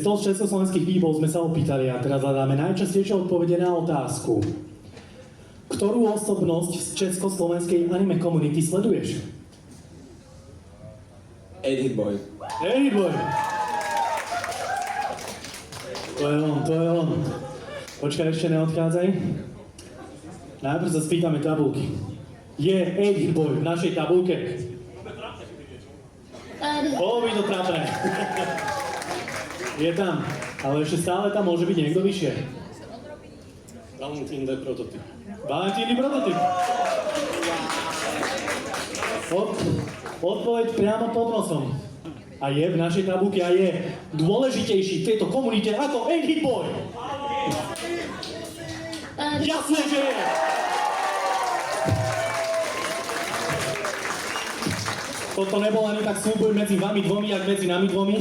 100 československých people sme sa opýtali a teraz hľadáme najčastejšie odpovede na otázku. Ktorú osobnosť z československej anime komunity sleduješ? 8-Hit Boy. 8-Hit Boy! To je on. Počkaj, ešte neodchádzaj. Najprv sa spýtame tabulky. Je 8-Hit Boy v našej tabulke? Bolo by to trápne. Je tam, ale ešte stále tam môže byť niekto vyššie. Valentín D. prototyp. Valentín D. prototyp. Odpoveď priamo pod nosom. A je v našej tabulke a je dôležitejší v tejto komunite ako 8-Hit Boy. Jasné, že je! Toto nebol ani tak súboj medzi vami dvomi, jak medzi nami dvomi.